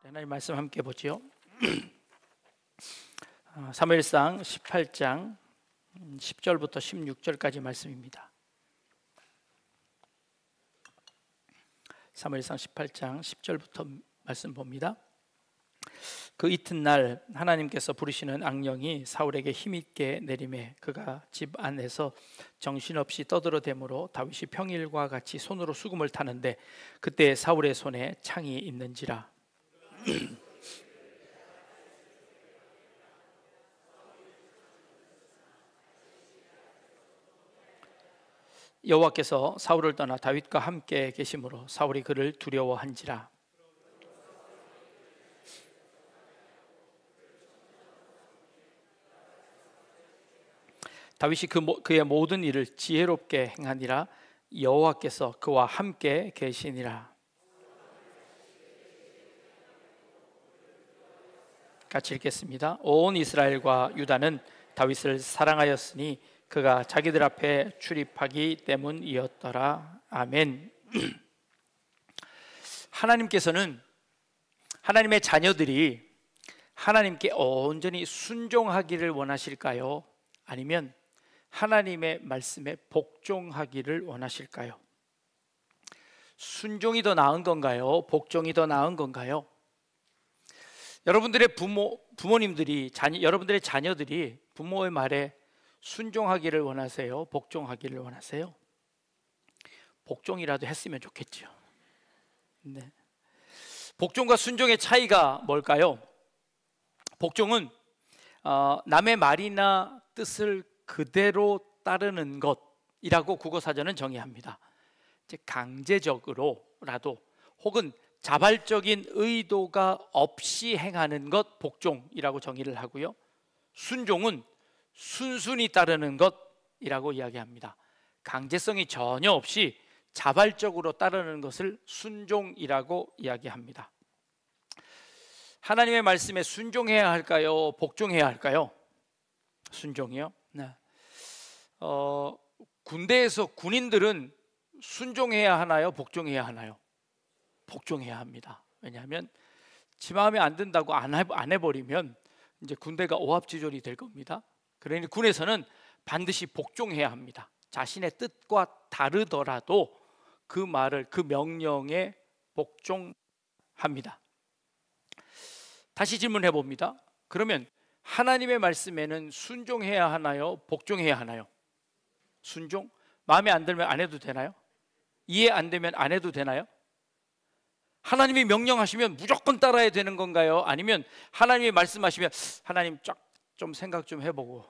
하나님 말씀 함께 보지요. 사무엘상 18장 10절부터 16절까지 말씀입니다. 사무엘상 18장 10절부터 말씀 봅니다. 그 이튿날 하나님께서 부르시는 악령이 사울에게 힘있게 내림에 그가 집 안에서 정신없이 떠들어대므로 다윗이 평일과 같이 손으로 수금을 타는데 그때 사울의 손에 창이 있는지라. 여호와께서 사울을 떠나 다윗과 함께 계심으로 사울이 그를 두려워한지라. 다윗이 그의 모든 일을 지혜롭게 행하니라. 여호와께서 그와 함께 계시니라. 같이 읽겠습니다. 온 이스라엘과 유다는 다윗을 사랑하였으니 그가 자기들 앞에 출입하기 때문이었더라. 아멘. 하나님께서는 하나님의 자녀들이 하나님께 온전히 순종하기를 원하실까요? 아니면 하나님의 말씀에 복종하기를 원하실까요? 순종이 더 나은 건가요? 복종이 더 나은 건가요? 여러분들의 부모님들이 여러분들의 자녀들이 부모의 말에 순종하기를 원하세요? 복종하기를 원하세요? 복종이라도 했으면 좋겠죠. 네. 복종과 순종의 차이가 뭘까요? 복종은 남의 말이나 뜻을 그대로 따르는 것이라고 국어사전은 정의합니다. 강제적으로라도 혹은 자발적인 의도가 없이 행하는 것 복종이라고 정의를 하고요. 순종은 순순히 따르는 것이라고 이야기합니다. 강제성이 전혀 없이 자발적으로 따르는 것을 순종이라고 이야기합니다. 하나님의 말씀에 순종해야 할까요? 복종해야 할까요? 순종이요? 네. 군대에서 군인들은 순종해야 하나요? 복종해야 하나요? 복종해야 합니다. 왜냐하면 지 마음에 안 든다고 안 해버리면 이제 군대가 오합지졸이 될 겁니다. 그러니 군에서는 반드시 복종해야 합니다. 자신의 뜻과 다르더라도 그 말을, 그 명령에 복종합니다. 다시 질문해 봅니다. 그러면 하나님의 말씀에는 순종해야 하나요? 복종해야 하나요? 순종? 마음에 안 들면 안 해도 되나요? 이해 안 되면 안 해도 되나요? 하나님이 명령하시면 무조건 따라야 되는 건가요? 아니면 하나님이 말씀하시면 하나님 좀 생각 좀 해보고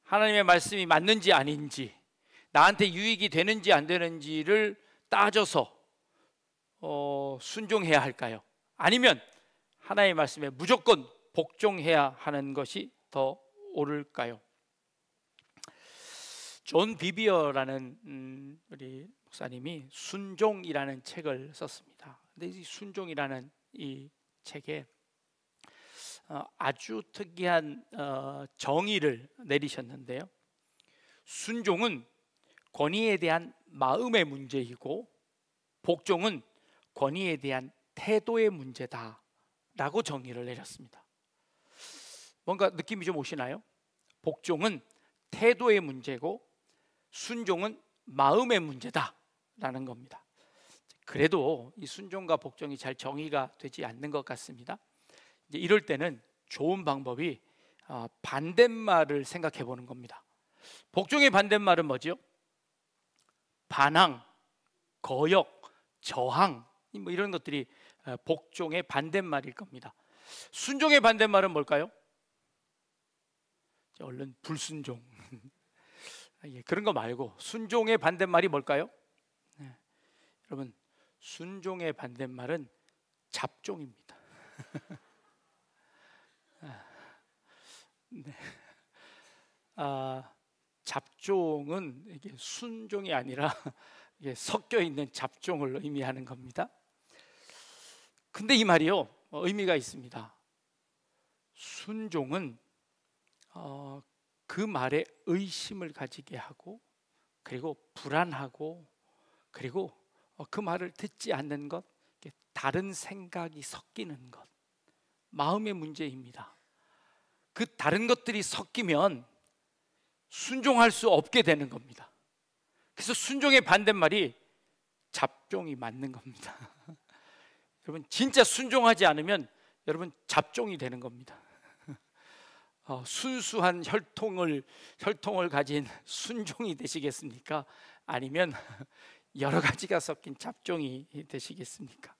하나님의 말씀이 맞는지 아닌지 나한테 유익이 되는지 안 되는지를 따져서 순종해야 할까요? 아니면 하나님의 말씀에 무조건 복종해야 하는 것이 더 옳을까요? 존 비비어라는 우리 목사님이 순종이라는 책을 썼습니다. 근데 이 순종이라는 이 책에 아주 특이한 정의를 내리셨는데요. 순종은 권위에 대한 마음의 문제이고 복종은 권위에 대한 태도의 문제다라고 정의를 내렸습니다. 뭔가 느낌이 좀 오시나요? 복종은 태도의 문제고 순종은 마음의 문제다라는 겁니다. 그래도 이 순종과 복종이 잘 정의가 되지 않는 것 같습니다. 이제 이럴 때는 좋은 방법이 반대말을 생각해 보는 겁니다. 복종의 반대말은 뭐죠? 반항, 거역, 저항 뭐 이런 것들이 복종의 반대말일 겁니다. 순종의 반대말은 뭘까요? 얼른 불순종. 그런 거 말고 순종의 반대말이 뭘까요? 네. 여러분 순종의 반대말은 잡종입니다. 네. 잡종은 이게 순종이 아니라 이게 섞여 있는 잡종을 의미하는 겁니다. 근데 이 말이요 의미가 있습니다. 순종은 그 말에 의심을 가지게 하고 그리고 불안하고 그리고 그 말을 듣지 않는 것, 다른 생각이 섞이는 것, 마음의 문제입니다. 그 다른 것들이 섞이면 순종할 수 없게 되는 겁니다. 그래서 순종의 반대말이 잡종이 맞는 겁니다. 여러분, 진짜 순종하지 않으면 여러분 잡종이 되는 겁니다. 순수한 혈통을 가진 순종이 되시겠습니까? 아니면 여러 가지가 섞인 잡종이 되시겠습니까?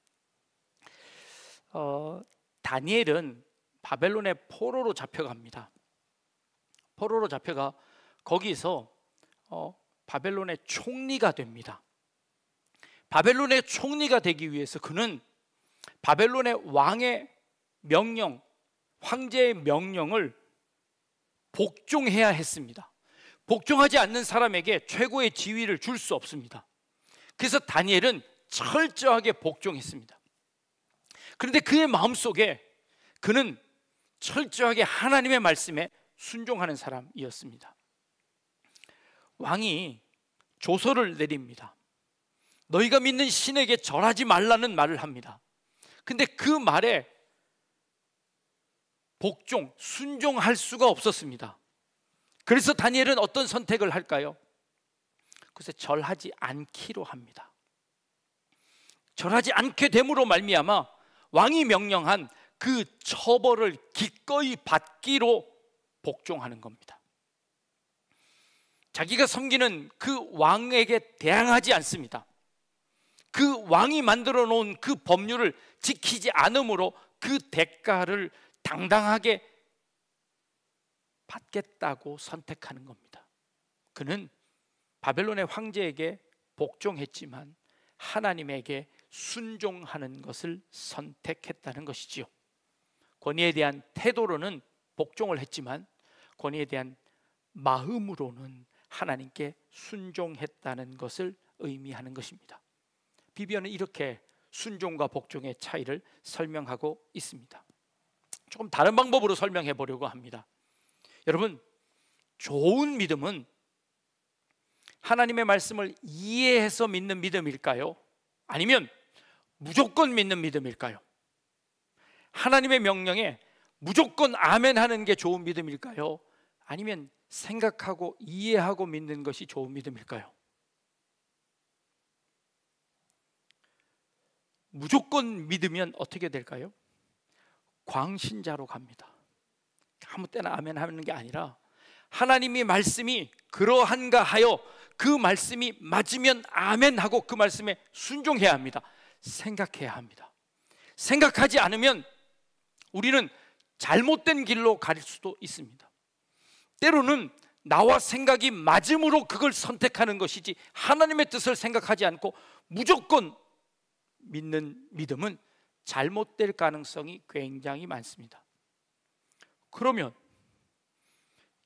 다니엘은 바벨론의 포로로 잡혀갑니다. 포로로 잡혀가 거기서 바벨론의 총리가 됩니다. 바벨론의 총리가 되기 위해서 그는 바벨론의 왕의 명령, 황제의 명령을 복종해야 했습니다. 복종하지 않는 사람에게 최고의 지위를 줄 수 없습니다. 그래서 다니엘은 철저하게 복종했습니다. 그런데 그의 마음속에 그는 철저하게 하나님의 말씀에 순종하는 사람이었습니다. 왕이 조서를 내립니다. 너희가 믿는 신에게 절하지 말라는 말을 합니다. 근데 그 말에 순종할 수가 없었습니다. 그래서 다니엘은 어떤 선택을 할까요? 그래서 절하지 않기로 합니다. 절하지 않게 됨으로 말미암아 왕이 명령한 그 처벌을 기꺼이 받기로 복종하는 겁니다. 자기가 섬기는 그 왕에게 대항하지 않습니다. 그 왕이 만들어 놓은 그 법률을 지키지 않으므로 그 대가를 당당하게 받겠다고 선택하는 겁니다. 그는 바벨론의 황제에게 복종했지만 하나님에게 순종하는 것을 선택했다는 것이지요. 권위에 대한 태도로는 복종을 했지만 권위에 대한 마음으로는 하나님께 순종했다는 것을 의미하는 것입니다. 비변은 이렇게 순종과 복종의 차이를 설명하고 있습니다. 조금 다른 방법으로 설명해 보려고 합니다. 여러분, 좋은 믿음은 하나님의 말씀을 이해해서 믿는 믿음일까요? 아니면 무조건 믿는 믿음일까요? 하나님의 명령에 무조건 아멘 하는 게 좋은 믿음일까요? 아니면 생각하고 이해하고 믿는 것이 좋은 믿음일까요? 무조건 믿으면 어떻게 될까요? 광신자로 갑니다. 아무 때나 아멘 하는 게 아니라 하나님의 말씀이 그러한가 하여 그 말씀이 맞으면 아멘 하고 그 말씀에 순종해야 합니다. 생각해야 합니다. 생각하지 않으면 우리는 잘못된 길로 갈 수도 있습니다. 때로는 나와 생각이 맞음으로 그걸 선택하는 것이지 하나님의 뜻을 생각하지 않고 무조건 믿는 믿음은 잘못될 가능성이 굉장히 많습니다. 그러면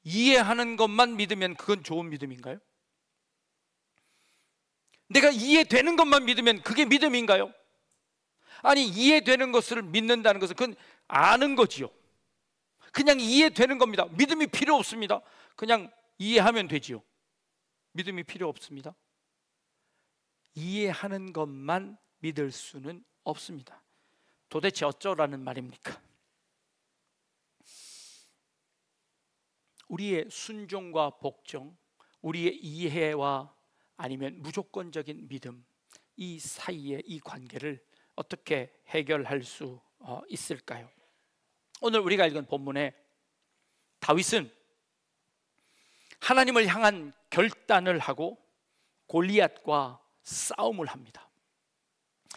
이해하는 것만 믿으면 그건 좋은 믿음인가요? 내가 이해되는 것만 믿으면 그게 믿음인가요? 아니, 이해되는 것을 믿는다는 것은 그건 아는 거지요. 그냥 이해되는 겁니다. 믿음이 필요 없습니다. 그냥 이해하면 되지요. 믿음이 필요 없습니다. 이해하는 것만 믿을 수는 없습니다. 도대체 어쩌라는 말입니까? 우리의 순종과 복종, 우리의 이해와 아니면 무조건적인 믿음, 이 사이의 이 관계를 어떻게 해결할 수 있을까요? 오늘 우리가 읽은 본문에 다윗은 하나님을 향한 결단을 하고 골리앗과 싸움을 합니다.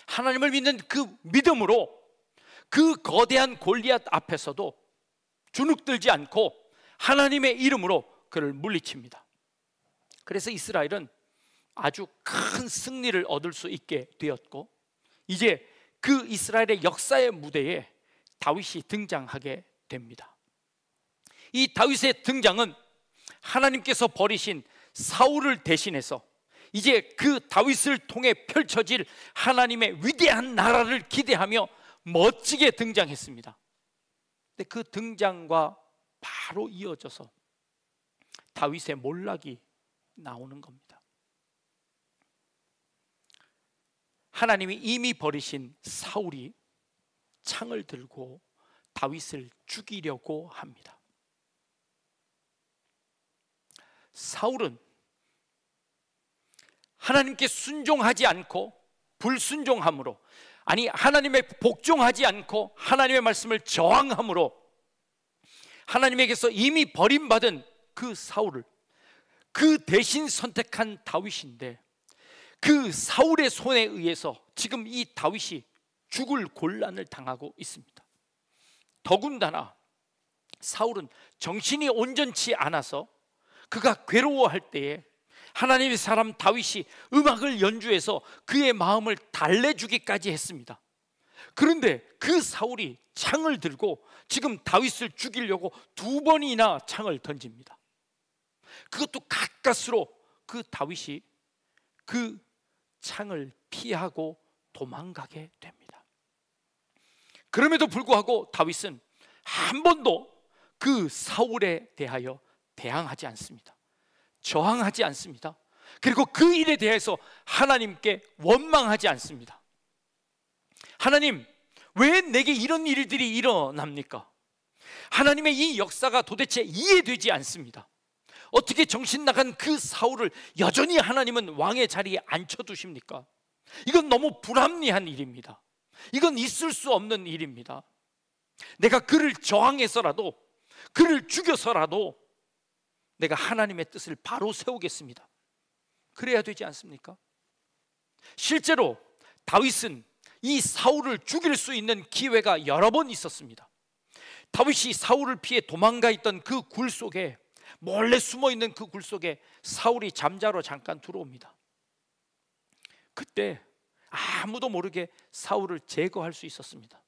하나님을 믿는 그 믿음으로 그 거대한 골리앗 앞에서도 주눅들지 않고 하나님의 이름으로 그를 물리칩니다. 그래서 이스라엘은 아주 큰 승리를 얻을 수 있게 되었고, 이제 그 이스라엘의 역사의 무대에 다윗이 등장하게 됩니다. 이 다윗의 등장은 하나님께서 버리신 사울을 대신해서 이제 그 다윗을 통해 펼쳐질 하나님의 위대한 나라를 기대하며 멋지게 등장했습니다. 근데 그 등장과 바로 이어져서 다윗의 몰락이 나오는 겁니다. 하나님이 이미 버리신 사울이 창을 들고 다윗을 죽이려고 합니다. 사울은 하나님께 순종하지 않고 불순종함으로, 아니 하나님의 복종하지 않고 하나님의 말씀을 저항함으로 하나님에게서 이미 버림받은 그 사울을 그 대신 선택한 다윗인데, 그 사울의 손에 의해서 지금 이 다윗이 죽을 곤란을 당하고 있습니다. 더군다나 사울은 정신이 온전치 않아서 그가 괴로워할 때에 하나님의 사람 다윗이 음악을 연주해서 그의 마음을 달래주기까지 했습니다. 그런데 그 사울이 창을 들고 지금 다윗을 죽이려고 2번이나 창을 던집니다. 그것도 가까스로 그 다윗이 그 창을 피하고 도망가게 됩니다. 그럼에도 불구하고 다윗은 한 번도 그 사울에 대하여 대항하지 않습니다. 저항하지 않습니다. 그리고 그 일에 대해서 하나님께 원망하지 않습니다. 하나님, 왜 내게 이런 일들이 일어납니까? 하나님의 이 역사가 도대체 이해되지 않습니다. 어떻게 정신 나간 그 사울을 여전히 하나님은 왕의 자리에 앉혀두십니까? 이건 너무 불합리한 일입니다. 이건 있을 수 없는 일입니다. 내가 그를 저항해서라도, 그를 죽여서라도 내가 하나님의 뜻을 바로 세우겠습니다. 그래야 되지 않습니까? 실제로 다윗은 이 사울을 죽일 수 있는 기회가 여러 번 있었습니다. 다윗이 사울을 피해 도망가 있던 그 굴 속에, 몰래 숨어 있는 그 굴 속에 사울이 잠자러 잠깐 들어옵니다. 그때 아무도 모르게 사울을 제거할 수 있었습니다.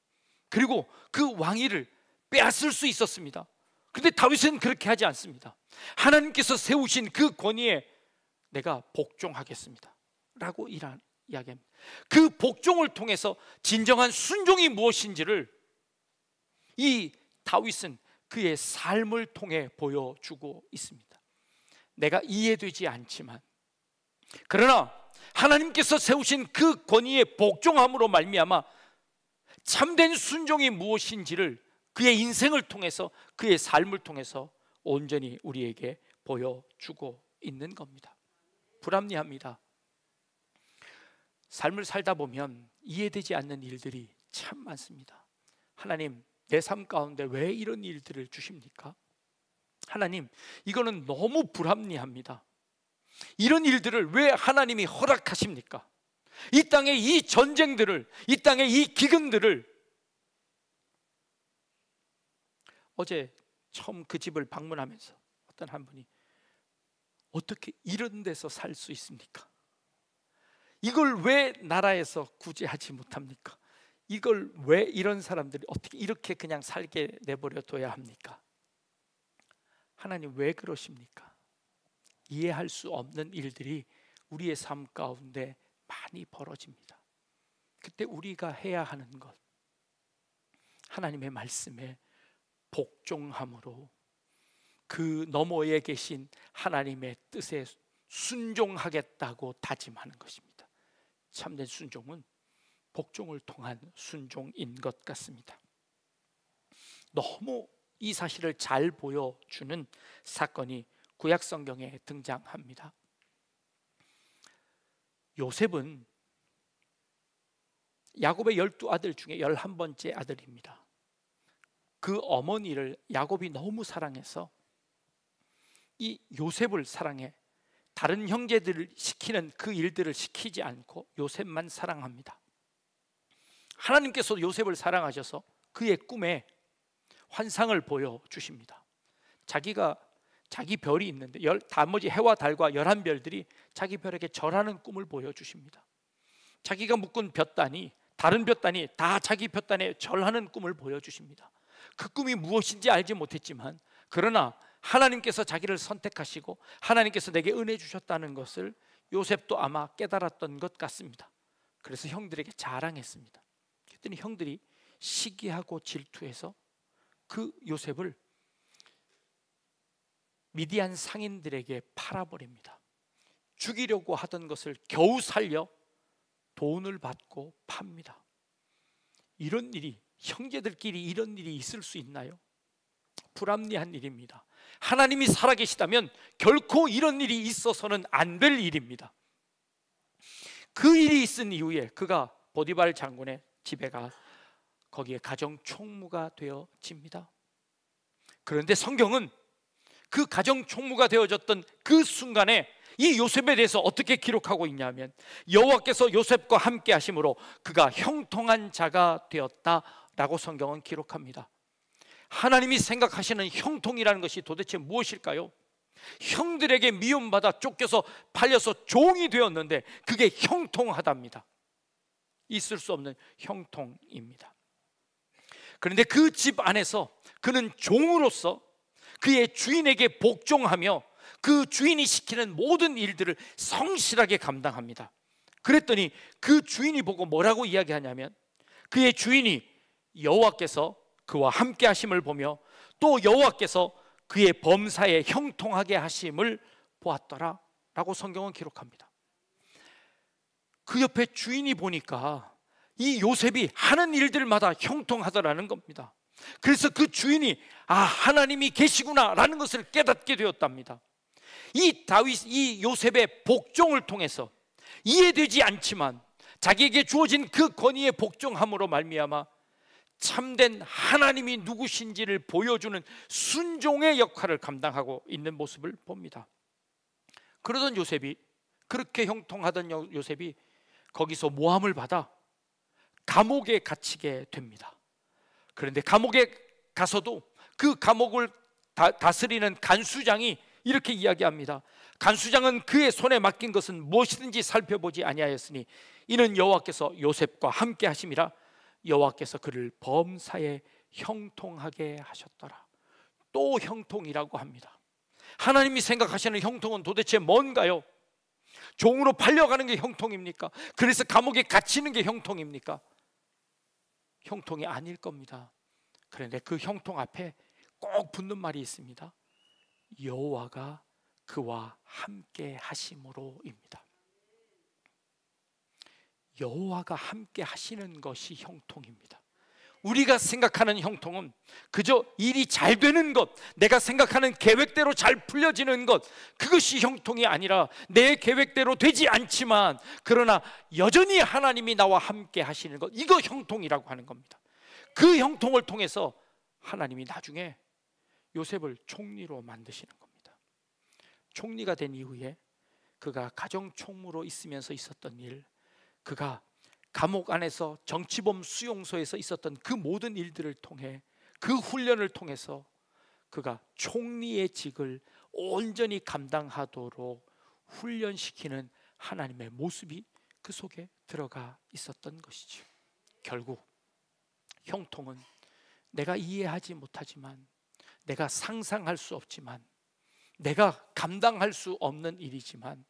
그리고 그 왕위를 빼앗을 수 있었습니다. 그런데 다윗은 그렇게 하지 않습니다. 하나님께서 세우신 그 권위에 내가 복종하겠습니다 라고 이야기합니다. 그 복종을 통해서 진정한 순종이 무엇인지를 이 다윗은 그의 삶을 통해 보여주고 있습니다. 내가 이해되지 않지만, 그러나 하나님께서 세우신 그 권위에 복종함으로 말미암아 참된 순종이 무엇인지를 그의 인생을 통해서, 그의 삶을 통해서 온전히 우리에게 보여주고 있는 겁니다. 불합리합니다. 삶을 살다 보면 이해되지 않는 일들이 참 많습니다. 하나님, 내 삶 가운데 왜 이런 일들을 주십니까? 하나님, 이거는 너무 불합리합니다. 이런 일들을 왜 하나님이 허락하십니까? 이 땅의 이 전쟁들을, 이 땅의 이 기근들을. 어제 처음 그 집을 방문하면서 어떤 한 분이 어떻게 이런 데서 살 수 있습니까? 이걸 왜 나라에서 구제하지 못합니까? 이걸 왜 이런 사람들이 어떻게 이렇게 그냥 살게 내버려 둬야 합니까? 하나님, 왜 그러십니까? 이해할 수 없는 일들이 우리의 삶 가운데 많이 벌어집니다. 그때 우리가 해야 하는 것, 하나님의 말씀에 복종함으로 그 너머에 계신 하나님의 뜻에 순종하겠다고 다짐하는 것입니다. 참된 순종은 복종을 통한 순종인 것 같습니다. 너무 이 사실을 잘 보여주는 사건이 구약 성경에 등장합니다. 요셉은 야곱의 12아들 중에 11번째 아들입니다. 그 어머니를 야곱이 너무 사랑해서 이 요셉을 사랑해 다른 형제들을 시키는 그 일들을 시키지 않고 요셉만 사랑합니다. 하나님께서 요셉을 사랑하셔서 그의 꿈에 환상을 보여주십니다. 자기 별이 있는데 나머지 해와 달과 11별들이 자기 별에게 절하는 꿈을 보여주십니다. 자기가 묶은 볕단이, 다른 볕단이 다 자기 볕단에 절하는 꿈을 보여주십니다. 그 꿈이 무엇인지 알지 못했지만, 그러나 하나님께서 자기를 선택하시고 하나님께서 내게 은혜 주셨다는 것을 요셉도 아마 깨달았던 것 같습니다. 그래서 형들에게 자랑했습니다. 그랬더니 형들이 시기하고 질투해서 그 요셉을 미디안 상인들에게 팔아버립니다. 죽이려고 하던 것을 겨우 살려 돈을 받고 팝니다. 이런 일이, 형제들끼리 이런 일이 있을 수 있나요? 불합리한 일입니다. 하나님이 살아계시다면 결코 이런 일이 있어서는 안 될 일입니다. 그 일이 있은 이후에 그가 보디발 장군의 집에 가 거기에 가정 총무가 되어집니다. 그런데 성경은 그 가정 총무가 되어졌던 그 순간에 이 요셉에 대해서 어떻게 기록하고 있냐면, 여호와께서 요셉과 함께 하심으로 그가 형통한 자가 되었다라고 성경은 기록합니다. 하나님이 생각하시는 형통이라는 것이 도대체 무엇일까요? 형들에게 미움받아 쫓겨서 팔려서 종이 되었는데 그게 형통하답니다. 있을 수 없는 형통입니다. 그런데 그 집 안에서 그는 종으로서 그의 주인에게 복종하며 그 주인이 시키는 모든 일들을 성실하게 감당합니다. 그랬더니 그 주인이 보고 뭐라고 이야기하냐면, 그의 주인이 여호와께서 그와 함께 하심을 보며 또 여호와께서 그의 범사에 형통하게 하심을 보았더라 라고 성경은 기록합니다. 그 옆에 주인이 보니까 이 요셉이 하는 일들마다 형통하더라는 겁니다. 그래서 그 주인이 하나님이 계시구나 라는 것을 깨닫게 되었답니다. 이 요셉의 복종을 통해서 이해되지 않지만 자기에게 주어진 그 권위에 복종함으로 말미암아 참된 하나님이 누구신지를 보여주는 순종의 역할을 감당하고 있는 모습을 봅니다. 그러던 요셉이, 그렇게 형통하던 요셉이 거기서 모함을 받아 감옥에 갇히게 됩니다. 그런데 감옥에 가서도 그 감옥을 다스리는 간수장이 이렇게 이야기합니다. 간수장은 그의 손에 맡긴 것은 무엇이든지 살펴보지 아니하였으니 이는 여호와께서 요셉과 함께 하심이라 여호와께서 그를 범사에 형통하게 하셨더라. 또 형통이라고 합니다. 하나님이 생각하시는 형통은 도대체 뭔가요? 종으로 팔려가는 게 형통입니까? 그래서 감옥에 갇히는 게 형통입니까? 형통이 아닐 겁니다. 그런데 그 형통 앞에 꼭 붙는 말이 있습니다. 여호와가 그와 함께 하심으로입니다. 여호와가 함께 하시는 것이 형통입니다. 우리가 생각하는 형통은 그저 일이 잘 되는 것, 내가 생각하는 계획대로 잘 풀려지는 것, 그것이 형통이 아니라 내 계획대로 되지 않지만 그러나 여전히 하나님이 나와 함께 하시는 것, 이거 형통이라고 하는 겁니다. 그 형통을 통해서 하나님이 나중에 요셉을 총리로 만드시는 겁니다. 총리가 된 이후에 그가 가정 총무로 있으면서 있었던 일, 그가 감옥 안에서 정치범 수용소에서 있었던 그 모든 일들을 통해, 그 훈련을 통해서 그가 총리의 직을 온전히 감당하도록 훈련시키는 하나님의 모습이 그 속에 들어가 있었던 것이죠. 결국 형통은 내가 이해하지 못하지만, 내가 상상할 수 없지만, 내가 감당할 수 없는 일이지만,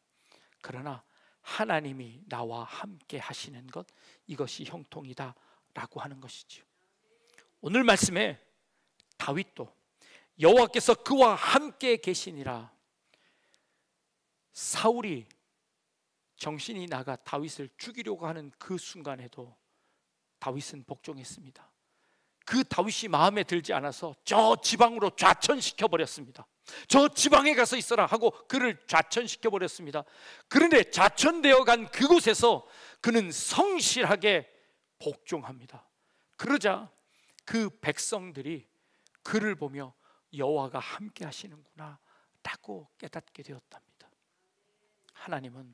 그러나 하나님이 나와 함께 하시는 것, 이것이 형통이다 라고 하는 것이죠. 오늘 말씀에 다윗도 여호와께서 그와 함께 계시니라, 사울이 정신이 나가 다윗을 죽이려고 하는 그 순간에도 다윗은 복종했습니다. 그 다윗이 마음에 들지 않아서 저 지방으로 좌천시켜 버렸습니다. 저 지방에 가서 있어라 하고 그를 좌천시켜 버렸습니다. 그런데 좌천되어 간 그곳에서 그는 성실하게 복종합니다. 그러자 그 백성들이 그를 보며 여호와가 함께 하시는구나 라고 깨닫게 되었답니다. 하나님은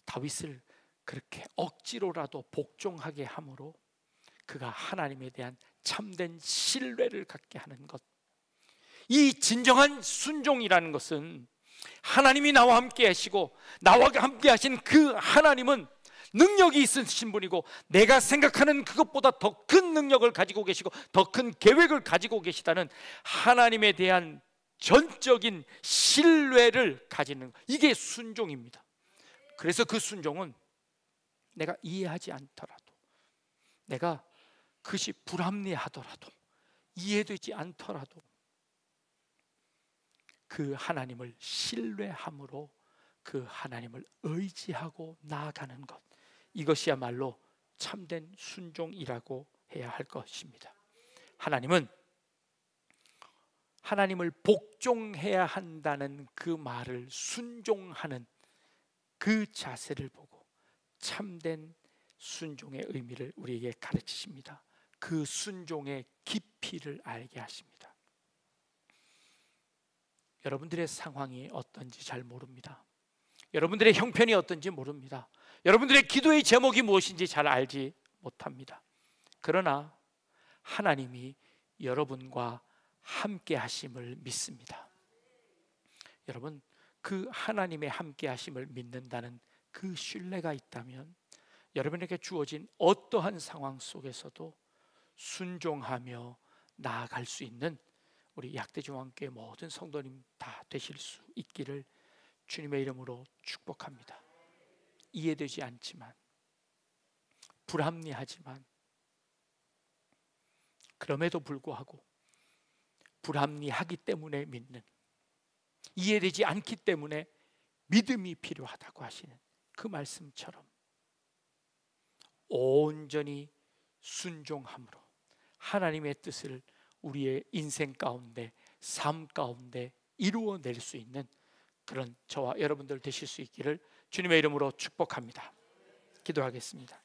다윗을 그렇게 억지로라도 복종하게 함으로 그가 하나님에 대한 참된 신뢰를 갖게 하는 것, 이 진정한 순종이라는 것은 하나님이 나와 함께 하시고 나와 함께 하신 그 하나님은 능력이 있으신 분이고 내가 생각하는 그것보다 더 큰 능력을 가지고 계시고 더 큰 계획을 가지고 계시다는 하나님에 대한 전적인 신뢰를 가지는 것, 이게 순종입니다. 그래서 그 순종은 내가 이해하지 않더라도, 내가 그것이 불합리하더라도, 이해되지 않더라도 그 하나님을 신뢰함으로 그 하나님을 의지하고 나아가는 것, 이것이야말로 참된 순종이라고 해야 할 것입니다. 하나님은 하나님을 복종해야 한다는 그 말을 순종하는 그 자세를 보고 참된 순종의 의미를 우리에게 가르치십니다. 그 순종의 깊이를 알게 하십니다. 여러분들의 상황이 어떤지 잘 모릅니다. 여러분들의 형편이 어떤지 모릅니다. 여러분들의 기도의 제목이 무엇인지 잘 알지 못합니다. 그러나 하나님이 여러분과 함께 하심을 믿습니다. 여러분, 그 하나님의 함께 하심을 믿는다는 그 신뢰가 있다면 여러분에게 주어진 어떠한 상황 속에서도 순종하며 나아갈 수 있는 우리 약대중앙교회 모든 성도님 다 되실 수 있기를 주님의 이름으로 축복합니다. 이해되지 않지만, 불합리하지만, 그럼에도 불구하고 불합리하기 때문에 믿는, 이해되지 않기 때문에 믿음이 필요하다고 하시는 그 말씀처럼 온전히 순종함으로 하나님의 뜻을 우리의 인생 가운데, 삶 가운데 이루어낼 수 있는 그런 저와 여러분들 되실 수 있기를 주님의 이름으로 축복합니다. 기도하겠습니다.